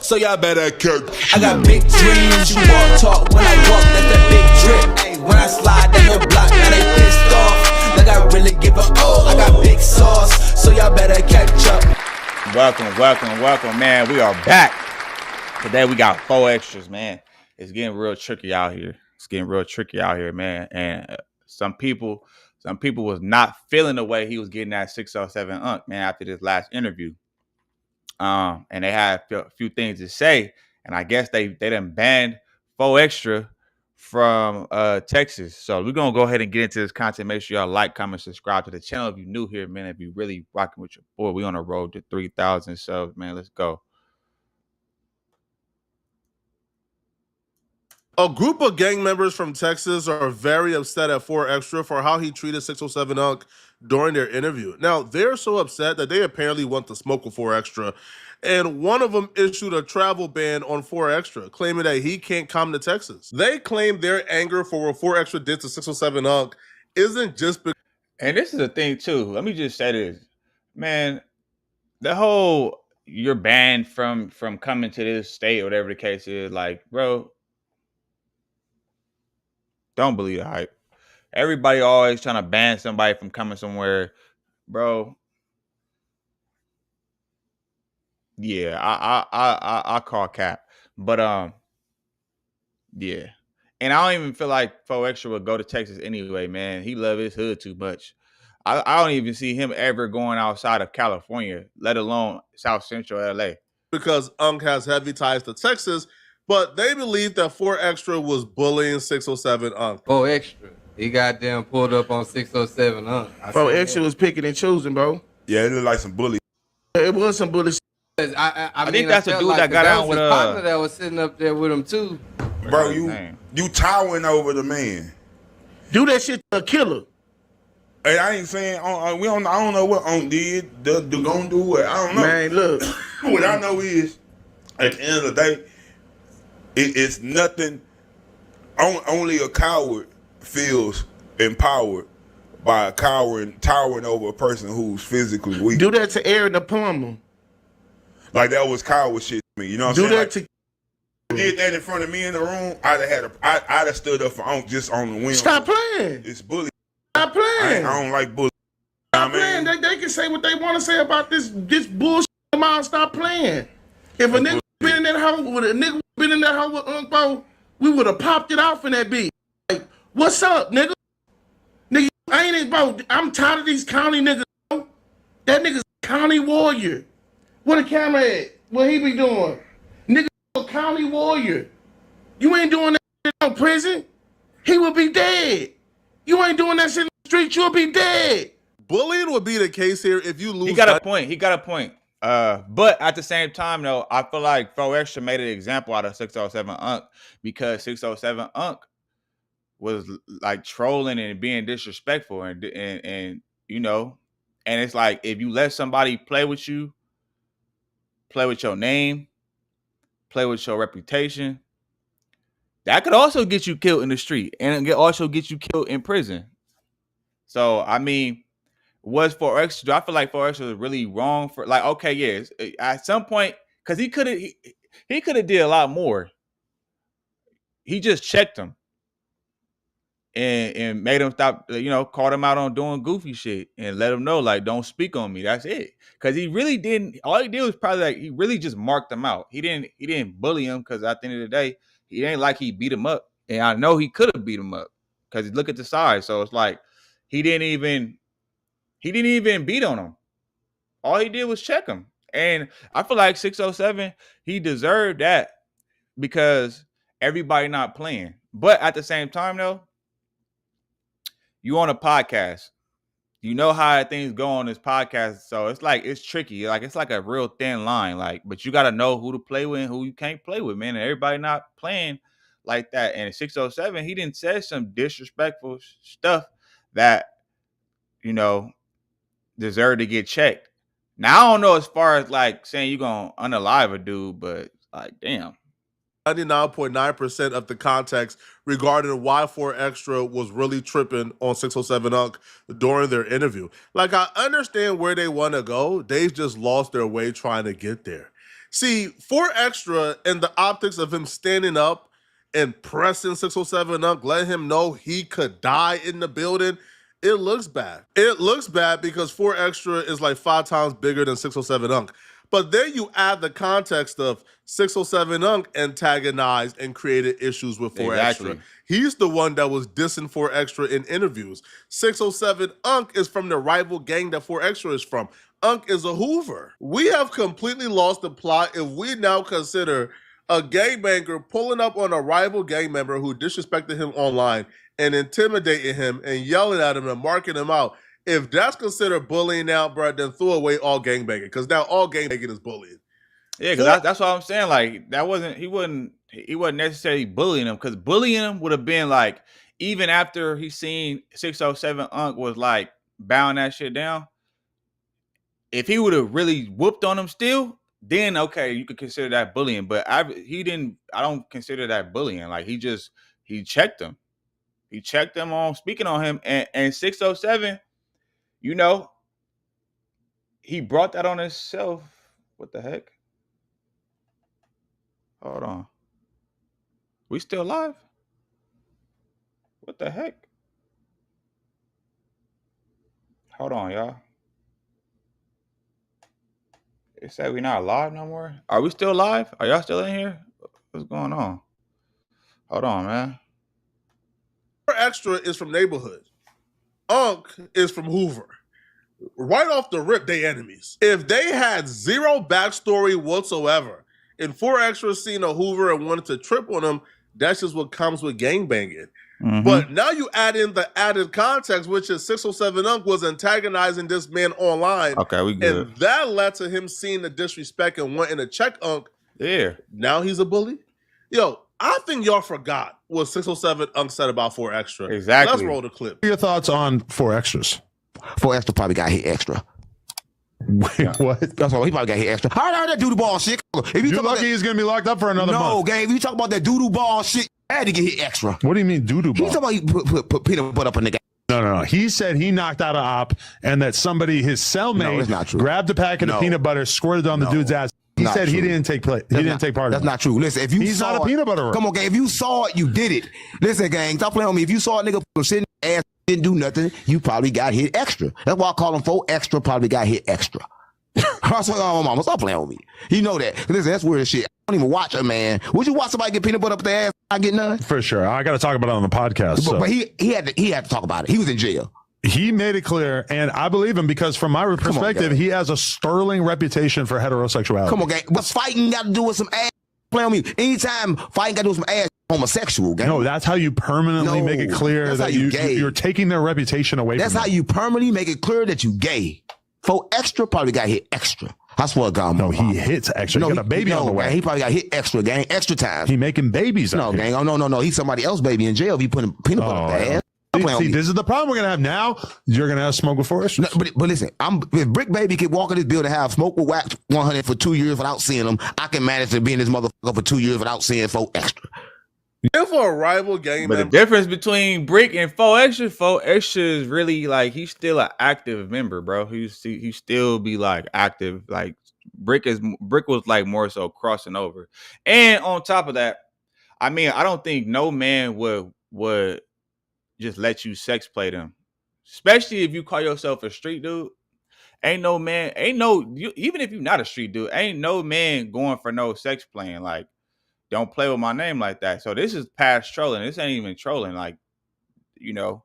so y'all better cook. I got big dreams, you walk talk when I walk, that's that big drip. Ay, when I slide down your block, now they pissed off. Like I really give a I got big sauce, so y'all better catch up. Welcome, man. We are back. Today we got 4 extras, man. It's getting real tricky out here. Man. And some people was not feeling the way he was getting that 607 Unc, man, after this last interview. And they had a few things to say, and I guess they done banned 4 extra from Texas. So we're gonna go ahead and get into this content. Make sure y'all like, comment, subscribe to the channel if you're new here, man. If you really rocking with your boy, we on the road to 3,000 subs, man. Let's go. A group of gang members from Texas are very upset at 4 Extra for how he treated 607 Unc during their interview. Now, they're so upset that they apparently want to smoke with 4 Extra, and one of them issued a travel ban on 4 Extra, claiming that he can't come to Texas. They claim their anger for what 4 Extra did to 607 Unc isn't just because... And this is the thing, too. Let me just say this. Man, the whole you're banned from coming to this state or whatever the case is, like, bro, don't believe the hype. Everybody always trying to ban somebody from coming somewhere, bro. Yeah, I call cap, but yeah, and I don't even feel like 4 Extra would go to Texas anyway, man. He love his hood too much. I don't even see him ever going outside of California, let alone South Central LA. Because Unc has heavy ties to Texas, but they believe that 4 Extra was bullying 607 Unc. 4 Extra. He goddamn pulled up on 607 Unc. 4 Extra was picking and choosing, bro. Yeah, it looked like some bully. It was some bully. I think that's the dude that got out with partner that was sitting up there with him too. Bro, you towering over the man. Do that shit to a killer. Hey, I ain't saying I don't know what Unc did. Gonna do what? I don't know. Man, look. What I know is, at the end of the day, it's nothing. Only a coward feels empowered by towering over a person who's physically weak. Do that to Aaron the plumber. Like that was coward shit to me. You know what I'm saying? Like, did that in front of me in the room, I'd have stood up for Unc just on the wing. Stop playing. It's bully. Stop playing. I don't like bully. Stop playing. They can say what they want to say about this bullshit. Stop playing. If a nigga been in that house with Unc Bo, we would have popped it off in that beat. Like, what's up, nigga? Nigga, I ain't it, bro. I'm tired of these county niggas, bro. That nigga's a county warrior. Where the camera at? What he be doing? Nigga, a county warrior. You ain't doing that shit in prison, he will be dead. You ain't doing that shit in the street, you'll be dead. Bullying would be the case here if you lose. He got a point. But at the same time, though, I feel like 4 Extra made an example out of 607 Unc because 607 Unc was like trolling and being disrespectful and you know, and it's like if you let somebody play with you, play with your name, play with your reputation, that could also get you killed in the street and also get you killed in prison. So I mean, was 4 Extra? I feel like 4 Extra was really wrong for like, okay, yes, at some point, because he could have did a lot more. He just checked him and made him stop, you know, called him out on doing goofy shit and let him know, like, don't speak on me. That's it. Because he really didn't. All he did was probably like he really just marked him out. He didn't bully him because at the end of the day, he ain't like he beat him up. And I know he could have beat him up because look at the size. So it's like he didn't even beat on him. All he did was check him. And I feel like 607, he deserved that because everybody not playing. But at the same time, though, you on a podcast. You know how things go on this podcast. So it's like, it's tricky. Like, it's like a real thin line. Like, but you got to know who to play with and who you can't play with, man. And everybody not playing like that. And 607, he didn't say some disrespectful stuff that, you know, deserve to get checked. Now, I don't know as far as like saying you're going to unalive a dude, but like, damn. 99.9% of the context regarding why 4 Extra was really tripping on 607 Unc during their interview. Like, I understand where they want to go. They've just lost their way trying to get there. See, 4 Extra and the optics of him standing up and pressing 607 Unc, letting him know he could die in the building, it looks bad. It looks bad because 4 Extra is like 5 times bigger than 607 Unc. But then you add the context of 607 Unc antagonized and created issues with 4 Exactly. Extra. He's the one that was dissing 4 Extra in interviews. 607 Unc is from the rival gang that 4 Extra is from. Unc is a Hoover. We have completely lost the plot if we now consider a gangbanger pulling up on a rival gang member who disrespected him online and intimidating him and yelling at him and marking him out. If that's considered bullying now, bro, then throw away all gangbanging, because now all gangbanging is bullying. Yeah, because that's what I'm saying. Like that wasn't he wasn't necessarily bullying him, because bullying him would have been like, even after he seen 607 Unc was like bowing that shit down. If he would have really whooped on him still, then okay, you could consider that bullying. But I don't consider that bullying. Like he checked him. He checked him on speaking on him, and 607, you know, he brought that on himself. What the heck? Hold on. We still live? What the heck? Hold on, y'all. It said we not live no more. Are we still live? Are y'all still in here? What's going on? Hold on, man. 4 Extra is from Neighborhood. Unc is from Hoover. Right off the rip, they enemies. If they had zero backstory whatsoever, and 4 Extra seen a Hoover and wanted to trip on him, that's just what comes with gangbanging. Mhm. But now you add in the added context, which is 607 Unc was antagonizing this man online. Okay, we good. And that led to him seeing the disrespect and wanting to check Unc. Yeah. Now he's a bully? Yo, I think y'all forgot what 607 Unc said about 4 Extra. Exactly. Let's roll the clip. Your thoughts on 4 Extras? 4 Extra probably got hit extra. Wait, what? That's all. He probably got hit extra. How did that doodoo ball shit? If you You're talk about lucky that, he's going to be locked up for another no, month. gang. If you talk about that doodoo ball shit, I had to get hit extra. What do you mean doo-doo He ball? talking about you put peanut butter up in the game. No. He said he knocked out an op and that somebody, his No, cellmate, it's not true. grabbed a packet No. of peanut butter, squirted it on the No. dude's ass. He Not said he true. didn't take part. He That's didn't not- take part. That's in it. not true. Listen, if you He's saw not a it, peanut butter. come on, gang. If you saw it, you did it. Listen, gang. Stop playing with me. If you saw a nigga sitting ass didn't do nothing, you probably got hit extra. That's why I call him 4 Extra. Probably got hit extra. I was like, oh, mama, stop playing with me. You know that. Listen, that's weird as shit. I don't even watch a man. Would you watch somebody get peanut butter up their ass? I get none. For sure. I got to talk about it on the podcast. So. But he had to talk about it. He was in jail. He made it clear, and I believe him because from my perspective, gang. he has a sterling reputation for heterosexuality. Come on, gang. What's fighting got to do with some ass? Playing with me. Anytime fighting got to do with some ass, homosexual, gang. No, that's how you permanently No, make it clear that's that how you gay. you're taking their reputation away That's from how them. you permanently make it clear that you gay. 4 Extra probably got hit extra. I swear to God. No, mama. he hits extra. No, He got a baby on the way. gang, he probably got hit extra, gang. Extra time. He making babies. No, out here. gang. Oh, no. He's somebody else baby in jail if you put peanut butter up their ass. Stop playing with See, me. this is the problem we're gonna have now. You're gonna have smoke with 4 Extras. No, but listen, if Brick Baby can walk in this building and have smoke with wax 100 for 2 years without seeing him, I can manage to be in this motherfucker for 2 years without seeing 4 Extra. If a rival gang But the member, difference between Brick and 4 Extra is really like he's still an active member, bro. He still be like active. Like Brick was like more so crossing over. And on top of that, I mean, I don't think no man would just let you sex play them, especially if you call yourself a street dude. Even if you're not a street dude, ain't no man going for no sex playing. Like, don't play with my name like that. So this is past trolling. This ain't even trolling. Like, you know,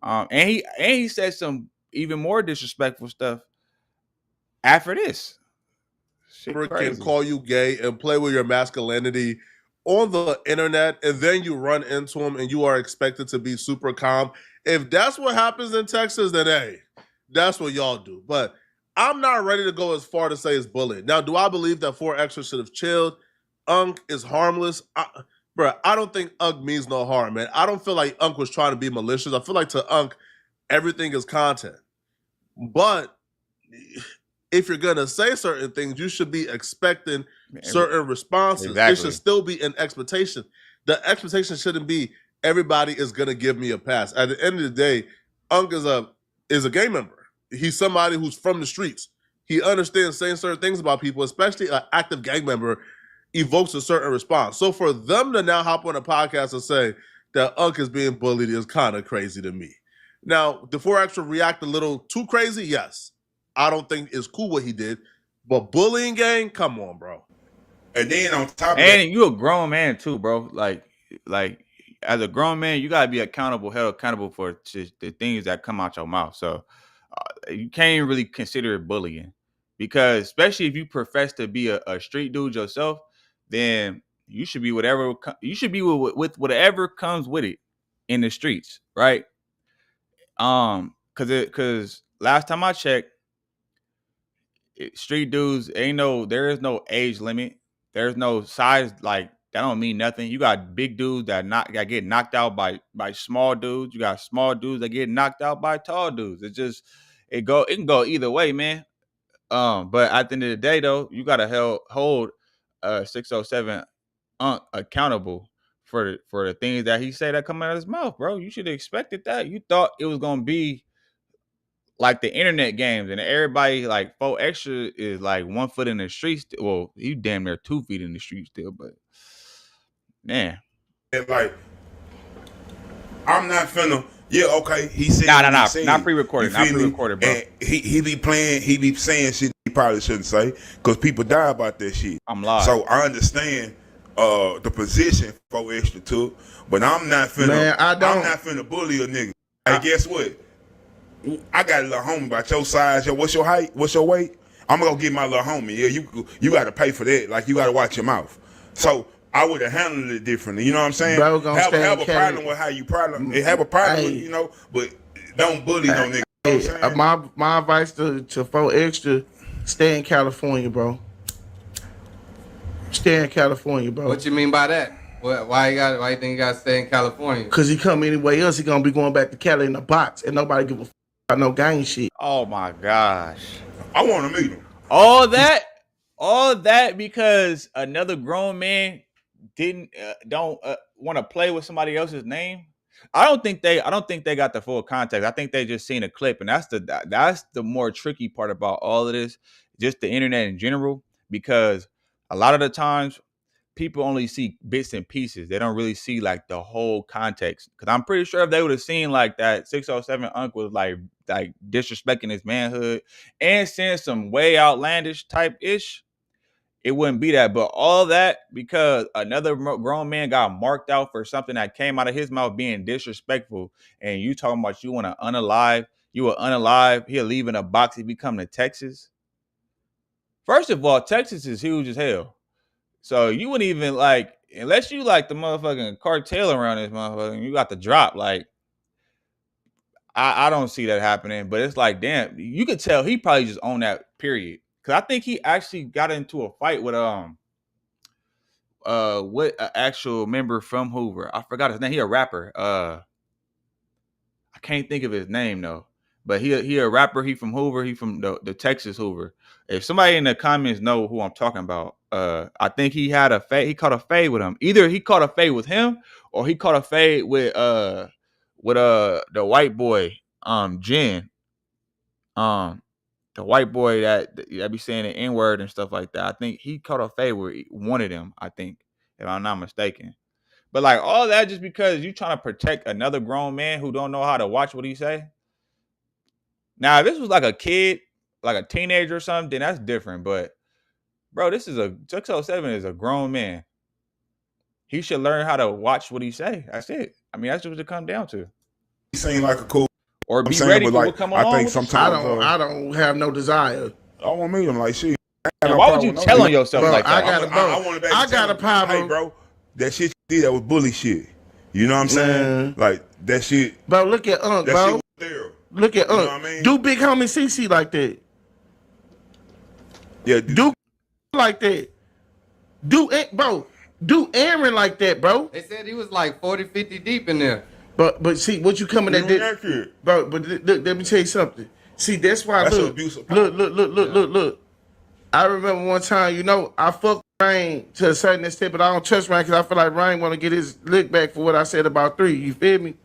and he said some even more disrespectful stuff after this. Shit can crazy. call you gay and play with your masculinity on the internet, and then you run into him and you are expected to be super calm. If that's what happens in Texas, then hey, that's what y'all do. But I'm not ready to go as far to say it's bullying. Now, do I believe that 4 Extra should have chilled? Unc is harmless. Bro, I don't think Unc means no harm, man. I don't feel like Unc was trying to be malicious. I feel like to Unc, everything is content. But if you're gonna say certain things, you should be expecting certain responses. Exactly. It should still be an expectation. The expectation shouldn't be everybody is gonna give me a pass. At the end of the day, Unc is a gang member. He's somebody who's from the streets. he understands saying certain things about people, especially an active gang member, evokes a certain response. So for them to now hop on a podcast and say that Unc is being bullied is kind of crazy to me. Now, did 4Extra react a little too crazy? Yes. I don't think it's cool what he did. But bullying gang, come on, bro. And then on top of that, And you a grown man too, bro. Like as a grown man, you gotta be held accountable for the things that come out your mouth. So you can't really consider it bullying, because especially if you profess to be a street dude yourself, then you should be with whatever comes with it in the streets, right? Because last time I checked, street dudes there is no age limit. There's no size, like that don't mean nothing. You got big dudes that get knocked out by small dudes. You got small dudes that get knocked out by tall dudes. It can go either way, man. But at the end of the day, though, you gotta hold 607 Unc accountable for the things that he said that come out of his mouth, bro. You should have expected that. You thought it was gonna be like the internet games, and everybody like 4Extra is like 1 foot in the streets. Well, you damn near 2 feet in the street still, but man, and like, I'm not finna. Yeah, okay. He said, not pre-recorded, bro. And he be saying shit he probably shouldn't say, because people die about that shit. I'm live. So I understand the position 4Extra took, but I'm not finna. Man, I'm not finna bully a nigga. Hey, guess what? I got a little homie about your size. Yo, what's your height? What's your weight? I'm gonna get my little homie. Yeah, you got to pay for that. Like, you got to watch your mouth. So I would have handled it differently. You know what I'm saying? Bro, have a problem with how you have a problem with, you know, but don't bully no nigga. You know what I'm saying? My advice to 4Extra, stay in California, bro. Stay in California, bro. What you mean by that? Why you think you gotta stay in California? Cause he come anywhere else, he gonna be going back to Cali in a box, and nobody give a about no gang shit. Oh my gosh. I want to meet him. All that because another grown man don't want to play with somebody else's name. I don't think they got the full context. I think they just seen a clip, and that's the more tricky part about all of this, just the internet in general, because a lot of the times people only see bits and pieces. They don't really see like the whole context. Because I'm pretty sure if they would have seen like that 607 Unc was like disrespecting his manhood and saying some way outlandish type ish, it wouldn't be that. But all that because another grown man got marked out for something that came out of his mouth being disrespectful, and you talking about you want to unalive, he'll leave in a box if he come to Texas. First of all, Texas is huge as hell. So you wouldn't even like, unless you like the motherfucking cartel around this motherfucker, you got the drop. Like, I don't see that happening, but it's like, damn, you could tell he probably just owned that period. Cause I think he actually got into a fight with what an actual member from Hoover. I forgot his name. He a rapper. I can't think of his name though. But he a rapper. He from Hoover. He from the Texas Hoover. If somebody in the comments know who I'm talking about, I think he had a fade. He caught a fade with him. Either he caught a fade with him, or he caught a fade with the white boy, Jen, the white boy that be saying the N-word and stuff like that. I think he caught a fade with one of them. I think, if I'm not mistaken. But like all that just because you trying to protect another grown man who don't know how to watch what he say. Now, if this was like a kid, like a teenager or something, then that's different. But bro, 607 is a grown man. He should learn how to watch what he say. That's it. I mean, that's what it comes down to. He seemed like a cool. Or be ready for what come along. I think with sometimes I don't have no desire. I want to meet him. Like, shit. And why would you tell on yourself bro, like that? I got a problem. Hey, bro, that shit you did, that was bully shit. You know what I'm saying? Like, that shit. Bro, look at Unc, that bro. shit was there. Look at You know Unc. what I mean? Do big homie CC like that. Yeah, Do like that. Do Aaron like that, bro. They said he was like 40, 50 deep in there. But see, what you coming at that? Bro, but look, let me tell you something. See, that's why That's look, abuse of power. look. I remember one time, you know, I fucked Rain to a certain extent, but I don't trust Rain because I feel like Rain want to get his lick back for what I said about 3. You feel me?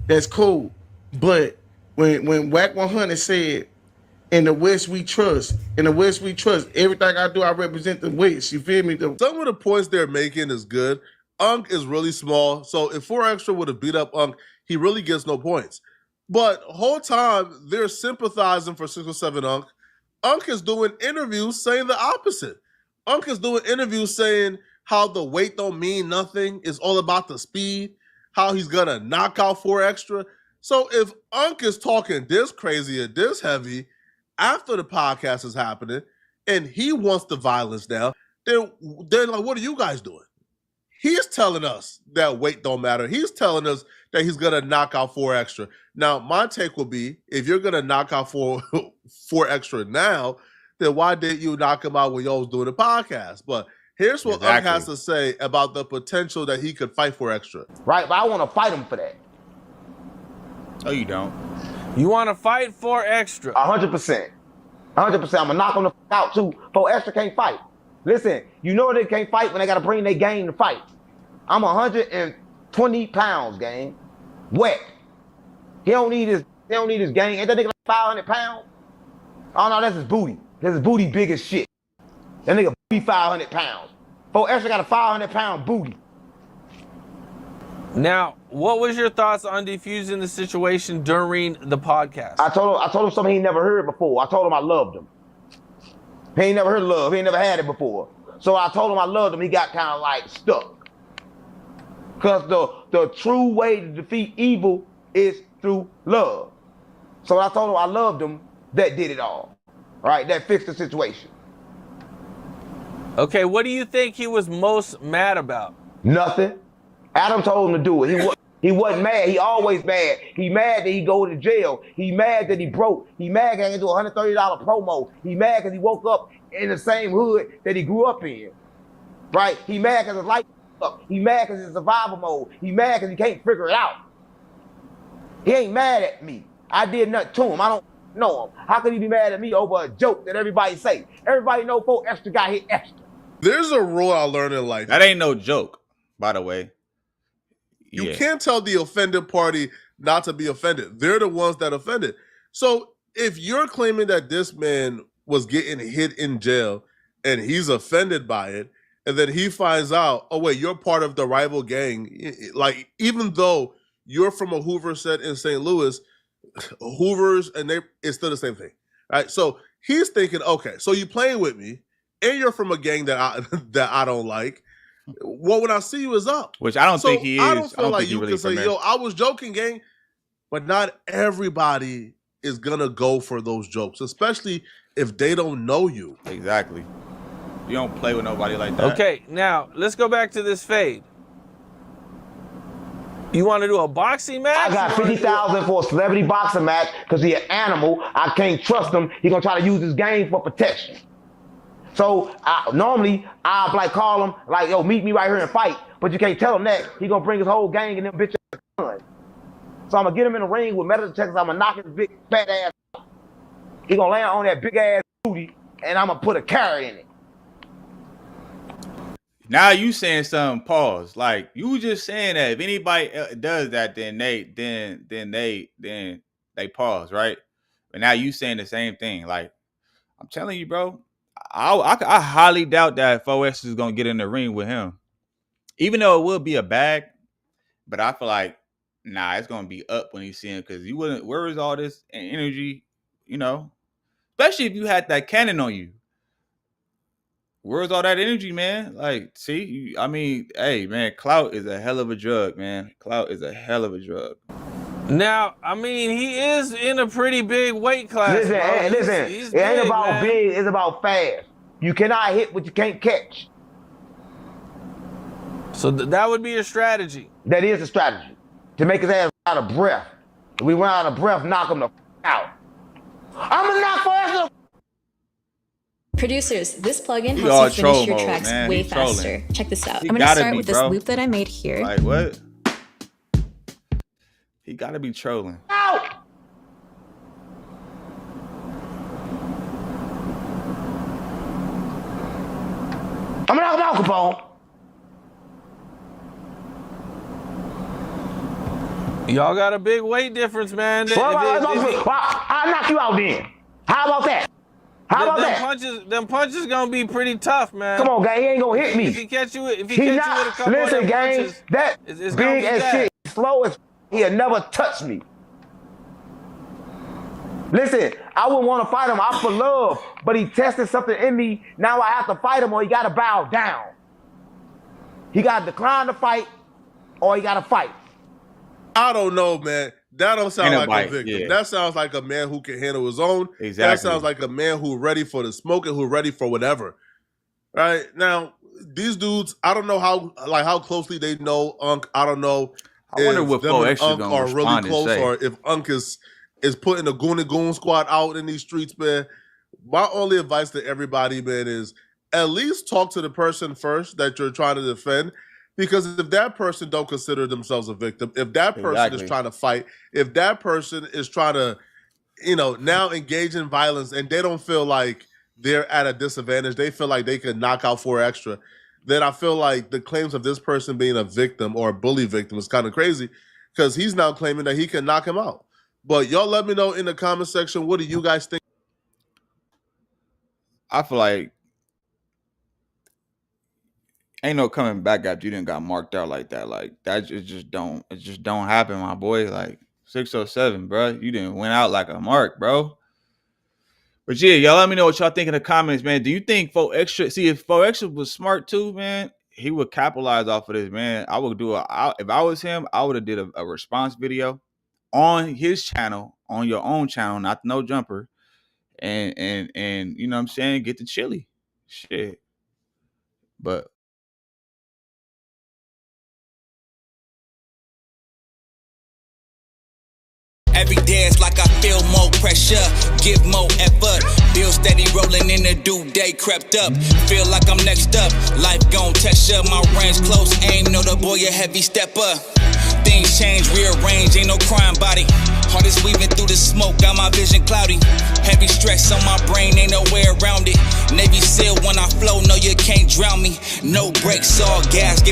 That's cool. But when Wack 100 said In the West, we trust. In the West, we trust. Everything I do, I represent the West. You feel me? Some of the points they're making is good. Unk is really small, so if 4 Extra would have beat up Unk, he really gets no points. But whole time they're sympathizing for 607 Unk. Unk is doing interviews saying the opposite. Unk is doing interviews saying how the weight don't mean nothing. It's all about the speed. How he's gonna knock out 4 Extra. So if Unk is talking this crazy and this heavy after the podcast is happening, and he wants the violence now, then like, what are you guys doing? He's telling us that weight don't matter. He's telling us that he's gonna knock out 4 Extra. Now, my take will be, if you're gonna knock out 4 Extra now, then why didn't you knock him out when y'all was doing the podcast? But here's what Unk has to say about the potential that he could fight 4 Extra. Right, but I want to fight him for that. Oh, you don't. You want to fight 4 Extra? 100%. 100%. I'm gonna knock him the fuck out too. 4 Extra can't fight. Listen, you know they can't fight when they gotta bring their game to fight. I'm 120 pounds, gang. Wet. He don't need his gang. Ain't that nigga like 500 pounds? Oh no, that's his booty. That's his booty big as shit. That nigga booty 500 pounds. 4 Extra got a 500-pound booty. Now, what was your thoughts on defusing the situation during the podcast? I told him something he never heard before. I told him I loved him. He ain't never heard love. He ain't never had it before. So I told him I loved him. He got kind of like stuck. Because the true way to defeat evil is through love. So I told him I loved him. That did it all. Right? That fixed the situation. Okay, what do you think he was most mad about? Nothing. Adam told him to do it. He wasn't mad. He always mad. He mad that he go to jail. He mad that he broke. He mad that he do a $130 promo. He mad because he woke up in the same hood that he grew up in. Right? He mad because his life up. He mad because it's survival mode. He mad because he can't figure it out. He ain't mad at me. I did nothing to him. I don't know him. How could he be mad at me over a joke that everybody say? Everybody know 4 Extra got hit extra. There's a rule I learned in life. That ain't no joke, by the way. You can't tell the offended party not to be offended. They're the ones that offended. So if you're claiming that this man was getting hit in jail and he's offended by it, and then he finds out, oh wait, you're part of the rival gang. Like, even though you're from a Hoover set in St. Louis, Hoovers and it's still the same thing, right? So he's thinking, okay, so you playing with me, and you're from a gang that I don't like. Well, when I see you is up. Which I don't think he is. I don't feel like think you really can say, there. yo, I was joking, gang. But not everybody is gonna go for those jokes, especially if they don't know you. Exactly. You don't play with nobody like that. Okay, now let's go back to this fade. You want to do a boxing match? I got $50,000 for a celebrity boxing match because he an animal. I can't trust him. He gonna try to use his game for protection. So normally I like call him like, yo, meet me right here and fight. But you can't tell him that. He gonna bring his whole gang and them bitches. So I'm gonna get him in the ring with metal detectors. I'm gonna knock his big fat ass out. He gonna land on that big ass booty, and I'm gonna put a carrot in it. Now you saying something, pause. Like, you was just saying that if anybody does that, then they pause, right? But now you saying the same thing. Like, I'm telling you, bro, I highly doubt that 4X is gonna get in the ring with him. Even though it will be a bag, but I feel like, nah, it's gonna be up when you see him, because you wouldn't. Where is all this energy? You know, especially if you had that cannon on you. Where's all that energy, man? Like, see, I mean, hey, man, clout is a hell of a drug, man. Clout is a hell of a drug. Now, I mean, he is in a pretty big weight class. Listen, bro. listen. He's it ain't big, about man. big. It's about fast. You cannot hit what you can't catch. So that would be your strategy. That is a strategy to make his ass out of breath. If we run out of breath, knock him the out. I'm gonna knock 4 Extra. Producers, this plugin You all helps you finish troll your mode, tracks man. way He trolling. faster. Check this out. He I'm going to gotta start be, with this bro. loop that I made here. Like, what? He gotta be trolling. Out. I'm gonna knock him out, Capone. Y'all got a big weight difference, man. I'll knock you out then. How about that? How about that? Them punches gonna be pretty tough, man. Come on, gang, he ain't gonna hit me. If he catch you, with a He couple not. of Listen, them gang, punches, that it's gonna big be as that. shit, slow as he'll never touch me. Listen, I wouldn't want to fight him. I'm for love, but he tested something in me. Now I have to fight him, or he got to bow down. He got to decline to fight, or he got to fight. I don't know, man. That don't sound Ain't like a a bite, victim. yeah. That sounds like a man who can handle his own. Exactly. That sounds like a man who ready for the smoke and who ready for whatever. Right now, these dudes, I don't know how closely they know Unc. I don't know. I wonder if what them Flo and Extra Unc gonna are really respond and close, say. or if Unc is putting the Goon and Goon squad out in these streets, man. My only advice to everybody, man, is at least talk to the person first that you're trying to defend. Because if that person don't consider themselves a victim, if that person Exactly. is trying to fight, if that person is trying to, now engage in violence and they don't feel like they're at a disadvantage, they feel like they could knock out 4 Extra, then I feel like the claims of this person being a victim or a bully victim is kind of crazy because he's now claiming that he can knock him out. But y'all let me know in the comment section, what do you guys think? I feel like ain't no coming back after you didn't got marked out like that. Like that it just don't happen, my boy. Like 607, bro. You didn't went out like a mark, bro. But yeah, y'all let me know what y'all think in the comments, man. Do you think 4 Extra? See, if 4 Extra was smart too, man, he would capitalize off of this, man. I would do if I was him, I would have did a response video on his channel, on your own channel, not No Jumper, and you know what I'm saying, get the chili, shit. But Every day it's like I feel more pressure, give more effort. Bill steady rolling in the due day crept up. Feel like I'm next up, life gon' test ya. My range close, aim, know the boy a heavy stepper. Things change, rearrange, ain't no crime body. Heart is weaving through the smoke, got my vision cloudy. Heavy stress on my brain, ain't no way around it. Navy SEAL when I flow, no you can't drown me. No brakes, all gas, get my